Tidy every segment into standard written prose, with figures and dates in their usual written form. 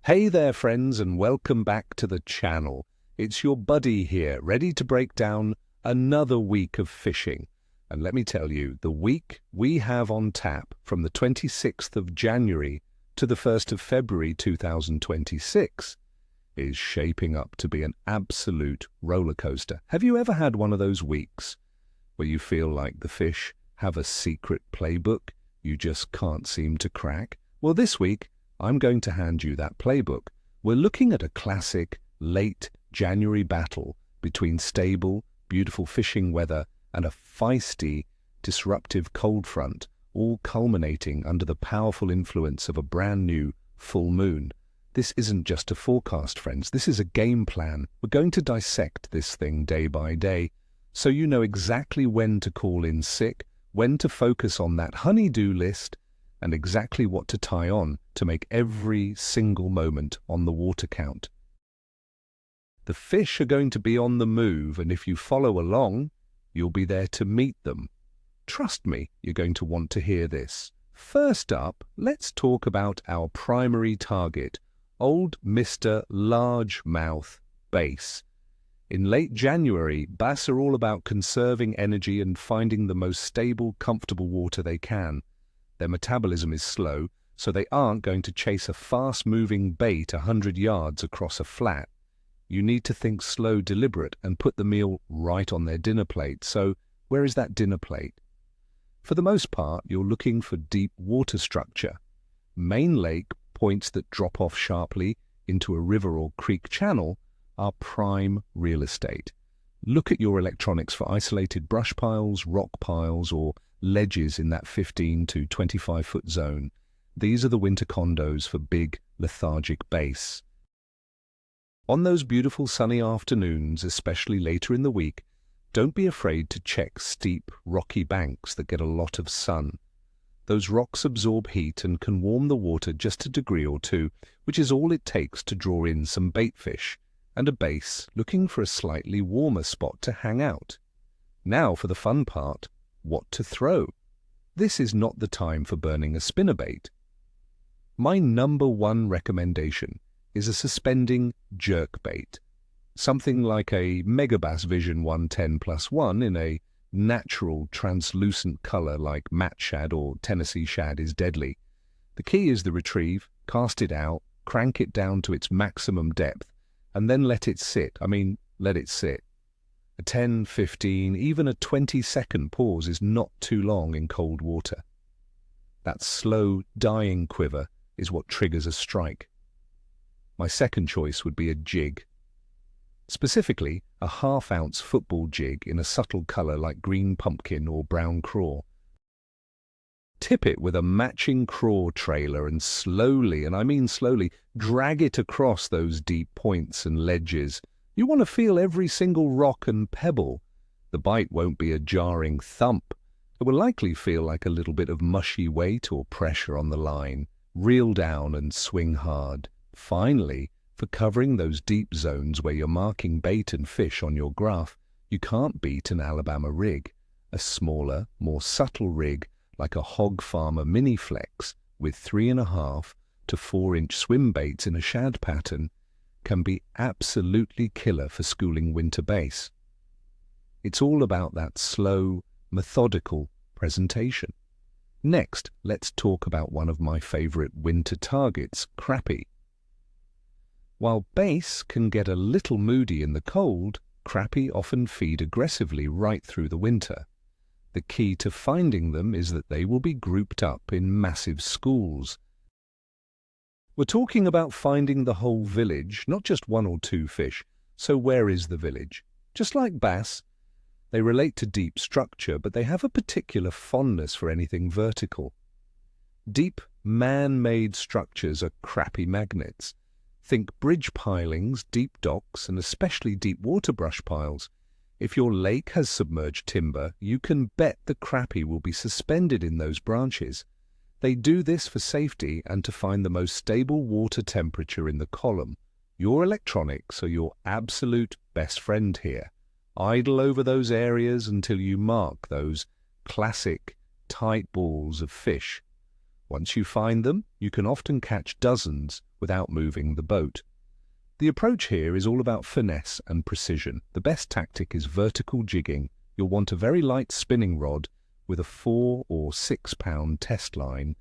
Hey there, friends, and welcome back to the channel. It's your buddy here, ready to break down another week of fishing. And let me tell you, the week we have on tap from the 26th of January to the 1st of February 2026 is shaping up to be an absolute roller coaster. Have you ever had one of those weeks where you feel like the fish have a secret playbook you just can't seem to crack? Well, this week, I'm going to hand you that playbook. We're looking at a classic late January battle between stable, beautiful fishing weather and a feisty, disruptive cold front, all culminating under the powerful influence of a brand new full moon. This isn't just a forecast, friends. This is a game plan. We're going to dissect this thing day by day so you know exactly when to call in sick, when to focus on that honey-do list, and exactly what to tie on to make every single moment on the water count. The fish are going to be on the move, and if you follow along, you'll be there to meet them. Trust me, you're going to want to hear this. First up, let's talk about our primary target, old Mr. Largemouth bass. In late January, bass are all about conserving energy and finding the most stable, comfortable water they can. Their metabolism is slow, so they aren't going to chase a fast-moving bait 100 yards across a flat. You need to think slow, deliberate, and put the meal right on their dinner plate. So, where is that dinner plate? For the most part, you're looking for deep water structure. Main lake points that drop off sharply into a river or creek channel are prime real estate. Look at your electronics for isolated brush piles, rock piles, or ledges in that 15 to 25-foot zone. These are the winter condos for big, lethargic bass. On those beautiful sunny afternoons, especially later in the week, don't be afraid to check steep, rocky banks that get a lot of sun. Those rocks absorb heat and can warm the water just a degree or two, which is all it takes to draw in some bait fish and a bass looking for a slightly warmer spot to hang out. Now for the fun part. What to throw? This is not the time for burning a spinnerbait. My number one recommendation is a suspending jerkbait. Something like a Megabass Vision 110+1 in a natural translucent color like matte shad or Tennessee shad is deadly. The key is the retrieve, cast it out, crank it down to its maximum depth, and then let it sit. Let it sit. A 10, 15, even a 20-second pause is not too long in cold water. That slow, dying quiver is what triggers a strike. My second choice would be a jig. Specifically, a half-ounce football jig in a subtle color like green pumpkin or brown craw. Tip it with a matching craw trailer and slowly, and I mean slowly, drag it across those deep points and ledges. You want to feel every single rock and pebble. The bite won't be a jarring thump. It will likely feel like a little bit of mushy weight or pressure on the line. Reel down and swing hard. Finally, for covering those deep zones where you're marking bait and fish on your graph, you can't beat an Alabama rig. A smaller, more subtle rig like a hog farmer mini flex with 3.5 to 4-inch swim baits in a shad pattern can be absolutely killer for schooling winter bass. It's all about that slow, methodical presentation. Next, let's talk about one of my favorite winter targets, crappie. While bass can get a little moody in the cold, crappie often feed aggressively right through the winter. The key to finding them is that they will be grouped up in massive schools. We're talking about finding the whole village, not just one or two fish. So where is the village? Just like bass, they relate to deep structure, but they have a particular fondness for anything vertical. Deep, man-made structures are crappie magnets. Think bridge pilings, deep docks, and especially deep water brush piles. If your lake has submerged timber, you can bet the crappie will be suspended in those branches. They do this for safety and to find the most stable water temperature in the column. Your electronics are your absolute best friend here. Idle over those areas until you mark those classic tight balls of fish. Once you find them, you can often catch dozens without moving the boat. The approach here is all about finesse and precision. The best tactic is vertical jigging. You'll want a very light spinning rod with a 4 or 6 pound test line,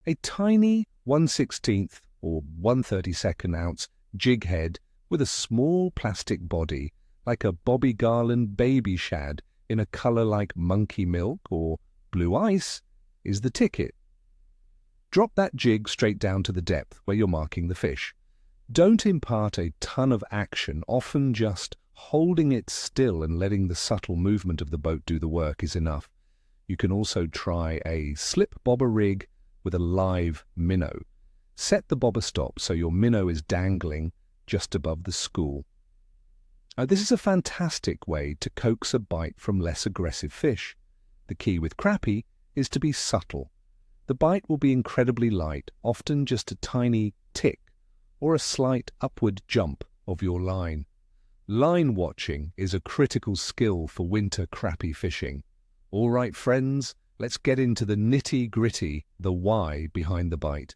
a tiny 1/16 or 1/32 ounce jig head with a small plastic body like a Bobby Garland baby shad in a colour like monkey milk or blue ice is the ticket. Drop that jig straight down to the depth where you're marking the fish. Don't impart a ton of action, often just holding it still and letting the subtle movement of the boat do the work is enough. You can also try a slip bobber rig with a live minnow. Set the bobber stop so your minnow is dangling just above the school. Now, this is a fantastic way to coax a bite from less aggressive fish. The key with crappie is to be subtle. The bite will be incredibly light, often just a tiny tick or a slight upward jump of your line. Line watching is a critical skill for winter crappie fishing. All right, friends, let's get into the nitty-gritty, the why behind the bite.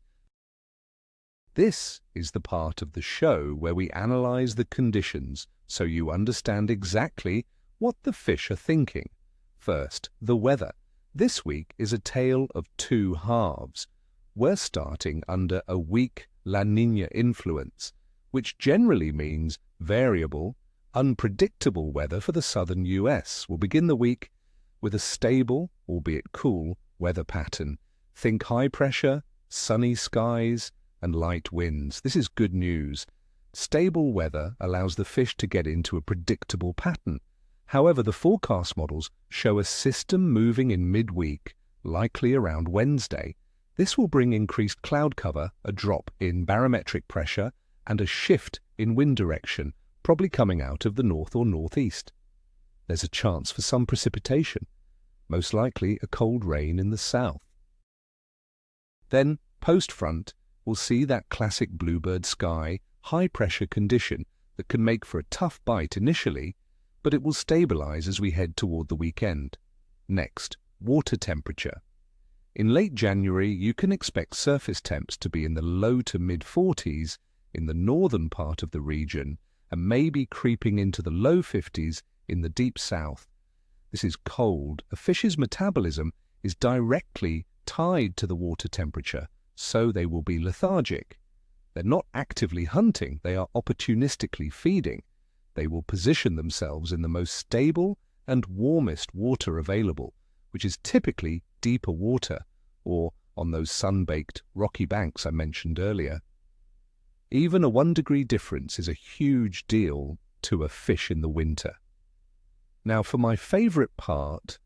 This is the part of the show where we analyze the conditions so you understand exactly what the fish are thinking. First, the weather. This week is a tale of two halves. We're starting under a weak La Niña influence, which generally means variable, unpredictable weather for the southern US. We'll begin the week with a stable, albeit cool, weather pattern. Think high pressure, sunny skies, and light winds. This is good news. Stable weather allows the fish to get into a predictable pattern. However, the forecast models show a system moving in midweek, likely around Wednesday. This will bring increased cloud cover, a drop in barometric pressure, and a shift in wind direction, probably coming out of the north or northeast. There's a chance for some precipitation, most likely a cold rain in the south. Then, post-front, we'll see that classic bluebird sky, high-pressure condition that can make for a tough bite initially, but it will stabilize as we head toward the weekend. Next, water temperature. In late January, you can expect surface temps to be in the low to mid-40s in the northern part of the region and maybe creeping into the low 50s in the deep south. This is cold. A fish's metabolism is directly tied to the water temperature, so they will be lethargic. They're not actively hunting, they are opportunistically feeding. They will position themselves in the most stable and warmest water available, which is typically deeper water, or on those sun-baked rocky banks I mentioned earlier. Even a 1-degree difference is a huge deal to a fish in the winter. Now for my favorite part,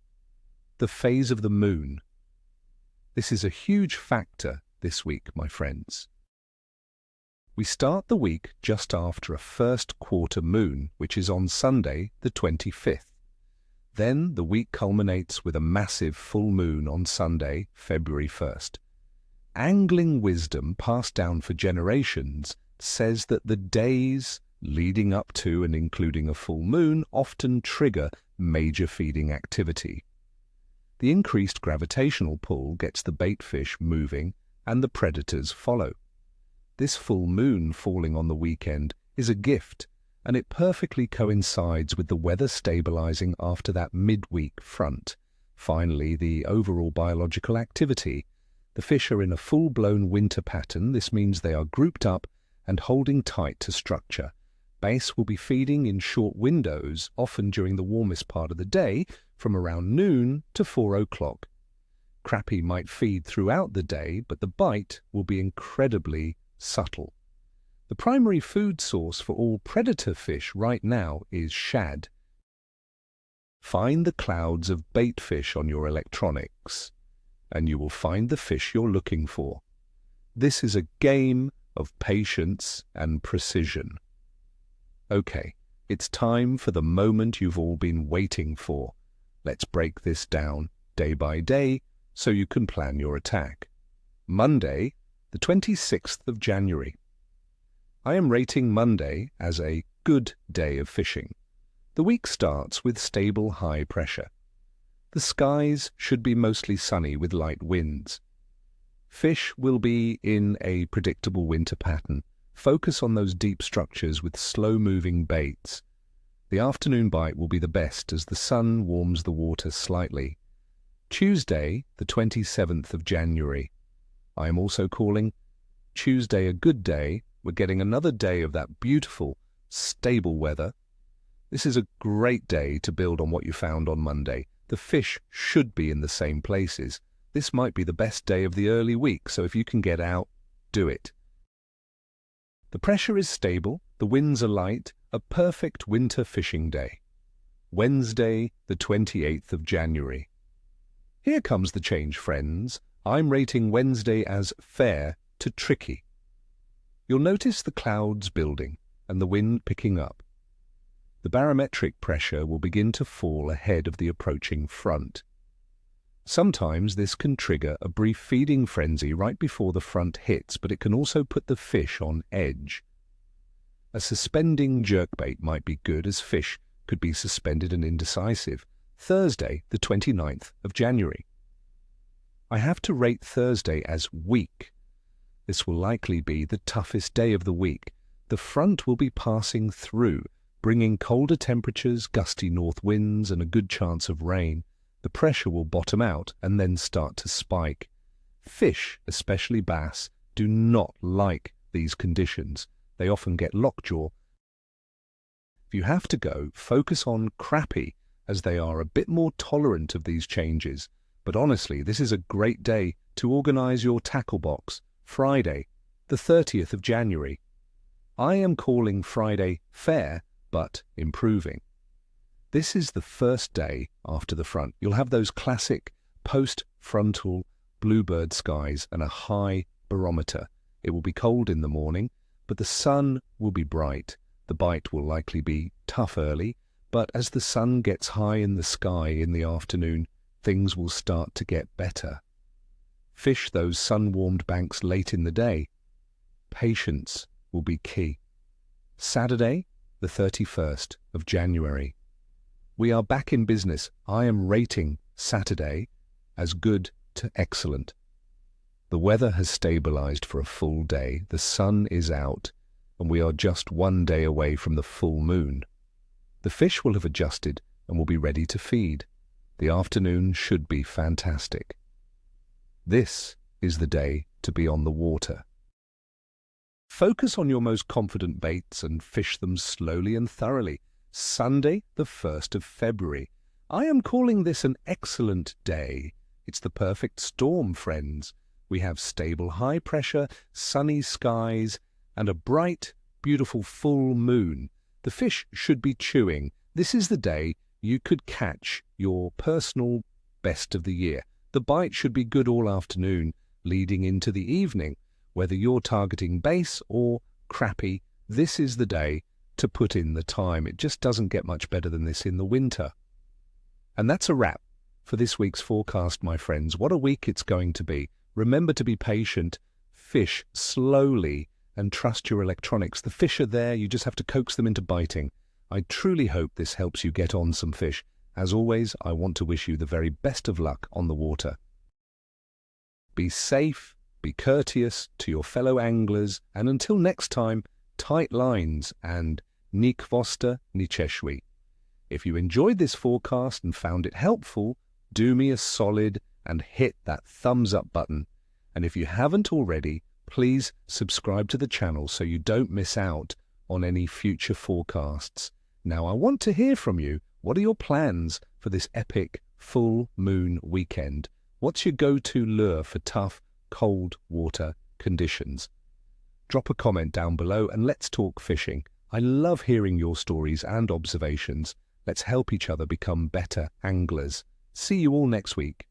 the phase of the moon. This is a huge factor this week, my friends. We start the week just after a first quarter moon, which is on Sunday, the 25th. Then the week culminates with a massive full moon on Sunday, February 1st. Angling wisdom passed down for generations says that the days leading up to and including a full moon often trigger major feeding activity. The increased gravitational pull gets the bait fish moving and the predators follow. This full moon falling on the weekend is a gift, and it perfectly coincides with the weather stabilizing after that midweek front. Finally, the overall biological activity. The fish are in a full-blown winter pattern. This means they are grouped up and holding tight to structure. Bass will be feeding in short windows, often during the warmest part of the day, from around noon to 4 o'clock. Crappie might feed throughout the day, but the bite will be incredibly subtle. The primary food source for all predator fish right now is shad. Find the clouds of bait fish on your electronics, and you will find the fish you're looking for. This is a game of patience and precision. Okay, it's time for the moment you've all been waiting for. Let's break this down day by day so you can plan your attack. Monday, the 26th of January. I am rating Monday as a good day of fishing. The week starts with stable high pressure. The skies should be mostly sunny with light winds. Fish will be in a predictable winter pattern. Focus on those deep structures with slow-moving baits. The afternoon bite will be the best as the sun warms the water slightly. Tuesday, the 27th of January. I am also calling Tuesday a good day. We're getting another day of that beautiful, stable weather. This is a great day to build on what you found on Monday. The fish should be in the same places. This might be the best day of the early week, so if you can get out, do it. The pressure is stable, the winds are light, a perfect winter fishing day. Wednesday, the 28th of January. Here comes the change, friends. I'm rating Wednesday as fair to tricky. You'll notice the clouds building and the wind picking up. The barometric pressure will begin to fall ahead of the approaching front. Sometimes this can trigger a brief feeding frenzy right before the front hits, but it can also put the fish on edge. A suspending jerkbait might be good, as fish could be suspended and indecisive. Thursday, the 29th of January. I have to rate Thursday as weak. This will likely be the toughest day of the week. The front will be passing through, bringing colder temperatures, gusty north winds, and a good chance of rain. The pressure will bottom out and then start to spike. Fish, especially bass, do not like these conditions. They often get lockjaw. If you have to go, focus on crappie, as they are a bit more tolerant of these changes. But honestly, this is a great day to organize your tackle box. Friday, the 30th of January. I am calling Friday fair, but improving. This is the first day after the front. You'll have those classic post-frontal bluebird skies and a high barometer. It will be cold in the morning, but the sun will be bright. The bite will likely be tough early, but as the sun gets high in the sky in the afternoon, things will start to get better. Fish those sun-warmed banks late in the day. Patience will be key. Saturday, the 31st of January. We are back in business. I am rating Saturday as good to excellent. The weather has stabilized for a full day. The sun is out, and we are just one day away from the full moon. The fish will have adjusted and will be ready to feed. The afternoon should be fantastic. This is the day to be on the water. Focus on your most confident baits and fish them slowly and thoroughly. Sunday, the 1st of February. I am calling this an excellent day. It's the perfect storm, friends. We have stable high pressure, sunny skies, and a bright, beautiful full moon. The fish should be chewing. This is the day you could catch your personal best of the year. The bite should be good all afternoon, leading into the evening. Whether you're targeting bass or crappie, this is the day to put in the time. It just doesn't get much better than this in the winter. And that's a wrap for this week's forecast, my friends. What a week it's going to be. Remember to be patient, fish slowly, and trust your electronics. The fish are there, you just have to coax them into biting. I truly hope this helps you get on some fish. As always, I want to wish you the very best of luck on the water. Be safe, be courteous to your fellow anglers, and until next time, tight lines and Nick Voster Nicheshwi. If you enjoyed this forecast and found it helpful, do me a solid and hit that thumbs up button. And if you haven't already, please subscribe to the channel so you don't miss out on any future forecasts. Now I want to hear from you. What are your plans for this epic full moon weekend? What's your go-to lure for tough, cold water conditions? Drop a comment down below and let's talk fishing. I love hearing your stories and observations. Let's help each other become better anglers. See you all next week.